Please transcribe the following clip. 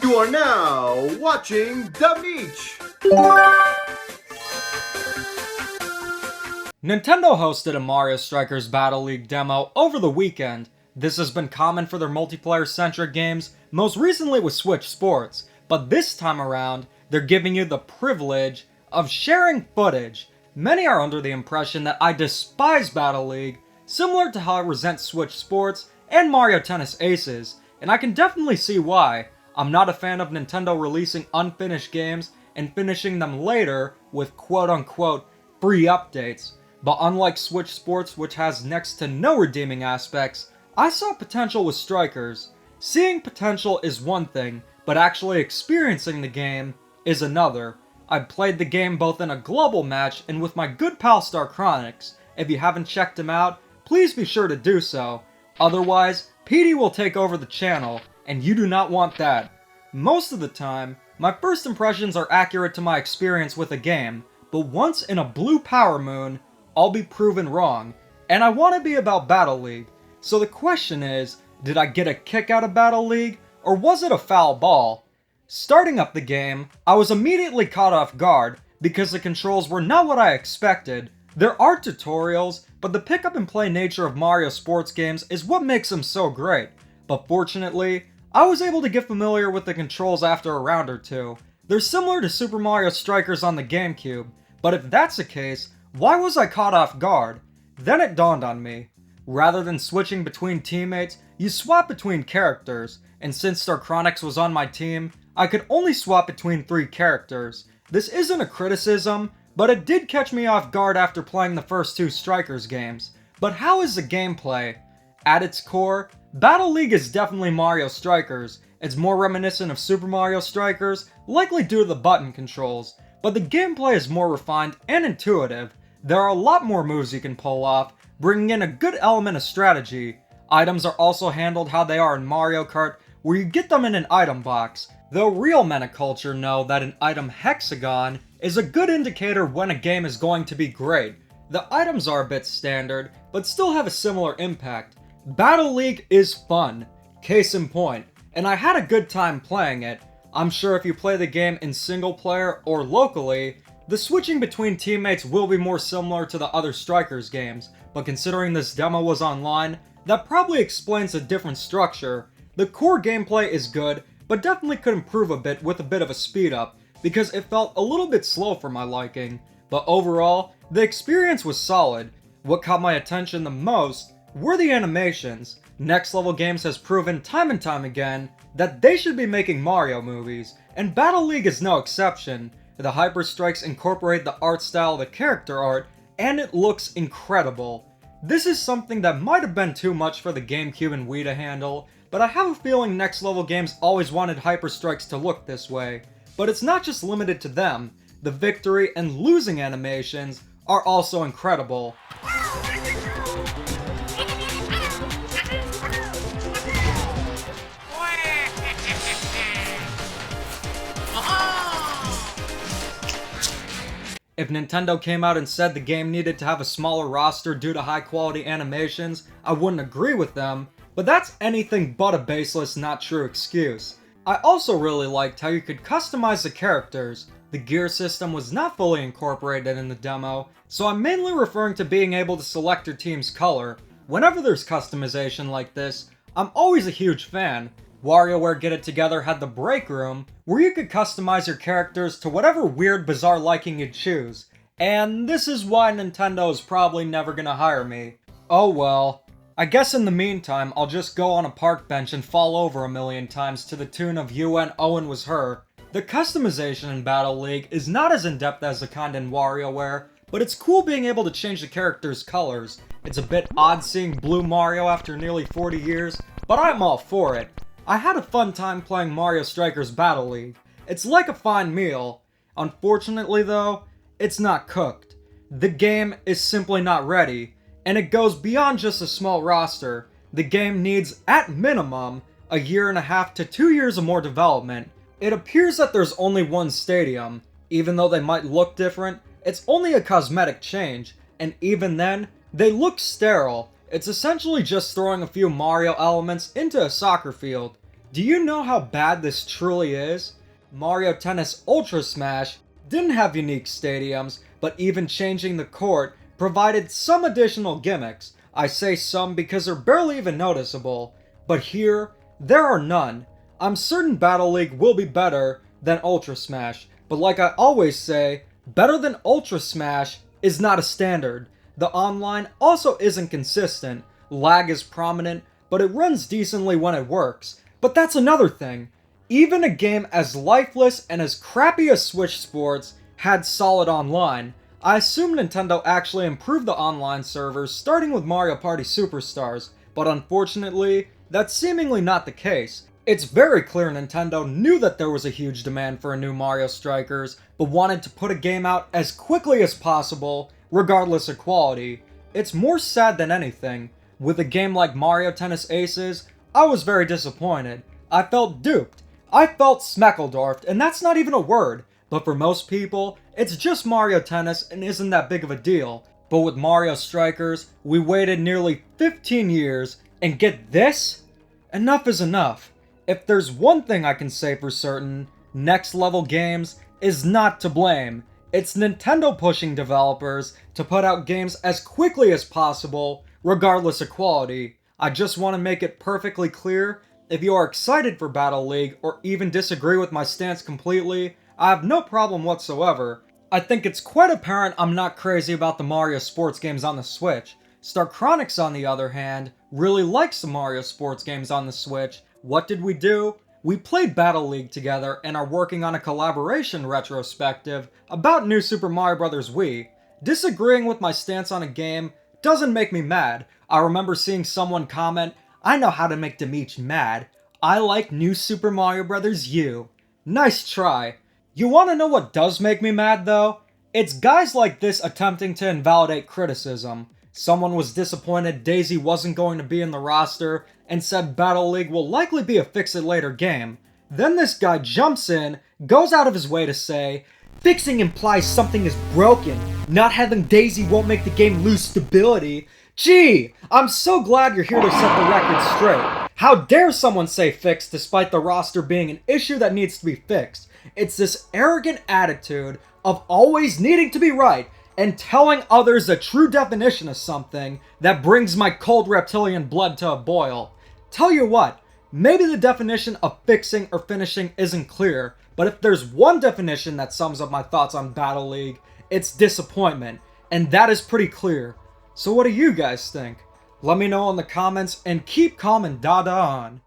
You are now watching The Meech. Nintendo hosted a Mario Strikers Battle League demo over the weekend. This has been common for their multiplayer-centric games, most recently with Switch Sports, but this time around, they're giving you the privilege of sharing footage. Many are under the impression that I despise Battle League, similar to how I resent Switch Sports and Mario Tennis Aces, and I can definitely see why. I'm not a fan of Nintendo releasing unfinished games and finishing them later with quote-unquote free updates. But unlike Switch Sports, which has next to no redeeming aspects, I saw potential with Strikers. Seeing potential is one thing, but actually experiencing the game is another. I played the game both in a global match and with my good pal Starchronics. If you haven't checked him out, please be sure to do so. Otherwise, PD will take over the channel, and you do not want that. Most of the time, my first impressions are accurate to my experience with a game, but once in a blue power moon, I'll be proven wrong, and I want to be about Battle League. So the question is, did I get a kick out of Battle League, or was it a foul ball? Starting up the game, I was immediately caught off guard because the controls were not what I expected. There are tutorials, but the pick up and play nature of Mario sports games is what makes them so great. But fortunately, I was able to get familiar with the controls after a round or two. They're similar to Super Mario Strikers on the GameCube, but if that's the case, why was I caught off guard? Then it dawned on me. Rather than switching between teammates, you swap between characters, and since Starchronics was on my team, I could only swap between 3 characters. This isn't a criticism, but it did catch me off guard after playing the first 2 Strikers games. But how is the gameplay? At its core, Battle League is definitely Mario Strikers. It's more reminiscent of Super Mario Strikers, likely due to the button controls, but the gameplay is more refined and intuitive. There are a lot more moves you can pull off, bringing in a good element of strategy. Items are also handled how they are in Mario Kart, where you get them in an item box, though real men of culture know that an item hexagon is a good indicator when a game is going to be great. The items are a bit standard, but still have a similar impact. Battle League is fun, case in point, and I had a good time playing it. I'm sure if you play the game in single player or locally, the switching between teammates will be more similar to the other Strikers games, but considering this demo was online, that probably explains the different structure. The core gameplay is good, but definitely could improve a bit with a bit of a speed up, because it felt a little bit slow for my liking. But overall, the experience was solid. What caught my attention the most were the animations. Next Level Games has proven time and time again that they should be making Mario movies, and Battle League is no exception. The Hyper Strikes incorporate the art style of the character art, and it looks incredible. This is something that might have been too much for the GameCube and Wii to handle, but I have a feeling Next Level Games always wanted Hyper Strikes to look this way. But it's not just limited to them. The victory and losing animations are also incredible. If Nintendo came out and said the game needed to have a smaller roster due to high quality animations, I wouldn't agree with them, but that's anything but a baseless, not true excuse. I also really liked how you could customize the characters. The gear system was not fully incorporated in the demo, so I'm mainly referring to being able to select your team's color. Whenever there's customization like this, I'm always a huge fan. WarioWare Get It Together had the break room, where you could customize your characters to whatever weird, bizarre liking you'd choose. And this is why Nintendo is probably never gonna hire me. Oh well. I guess in the meantime, I'll just go on a park bench and fall over a million times to the tune of UN Owen Was Her. The customization in Battle League is not as in-depth as the kind in WarioWare, but it's cool being able to change the characters' colors. It's a bit odd seeing Blue Mario after nearly 40 years, but I'm all for it. I had a fun time playing Mario Strikers Battle League. It's like a fine meal. Unfortunately though, it's not cooked. The game is simply not ready, and it goes beyond just a small roster. The game needs, at minimum, a year and a half to 2 years of more development. It appears that there's only one stadium. Even though they might look different, it's only a cosmetic change, and even then, they look sterile. It's essentially just throwing a few Mario elements into a soccer field. Do you know how bad this truly is? Mario Tennis Ultra Smash didn't have unique stadiums, but even changing the court provided some additional gimmicks. I say some because they're barely even noticeable, but here, there are none. I'm certain Battle League will be better than Ultra Smash, but like I always say, better than Ultra Smash is not a standard. The online also isn't consistent, lag is prominent, but it runs decently when it works. But that's another thing. Even a game as lifeless and as crappy as Switch Sports had solid online. I assume Nintendo actually improved the online servers starting with Mario Party Superstars, but unfortunately, that's seemingly not the case. It's very clear Nintendo knew that there was a huge demand for a new Mario Strikers, but wanted to put a game out as quickly as possible, regardless of quality. It's more sad than anything. With a game like Mario Tennis Aces, I was very disappointed. I felt duped. I felt Smeckledorfed, and that's not even a word. But for most people, it's just Mario Tennis and isn't that big of a deal. But with Mario Strikers, we waited nearly 15 years, and get this? Enough is enough. If there's one thing I can say for certain, Next Level Games is not to blame. It's Nintendo pushing developers to put out games as quickly as possible, regardless of quality. I just want to make it perfectly clear, if you are excited for Battle League or even disagree with my stance completely, I have no problem whatsoever. I think it's quite apparent I'm not crazy about the Mario sports games on the Switch. Starchronics, on the other hand, really likes the Mario sports games on the Switch. What did we do? We played Battle League together and are working on a collaboration retrospective about New Super Mario Bros. Wii. Disagreeing with my stance on a game doesn't make me mad. I remember seeing someone comment, "I know how to make Demich mad. I like New Super Mario Bros. U." Nice try. You wanna know what does make me mad though? It's guys like this attempting to invalidate criticism. Someone was disappointed Daisy wasn't going to be in the roster and said Battle League will likely be a fix-it-later game. Then this guy jumps in, goes out of his way to say, "Fixing implies something is broken. Not having Daisy won't make the game lose stability." Gee, I'm so glad you're here to set the record straight. How dare someone say fixed despite the roster being an issue that needs to be fixed? It's this arrogant attitude of always needing to be right and telling others the true definition of something that brings my cold reptilian blood to a boil. Tell you what, maybe the definition of fixing or finishing isn't clear, but if there's one definition that sums up my thoughts on Battle League, it's disappointment, and that is pretty clear. So what do you guys think? Let me know in the comments and keep calm and dada on.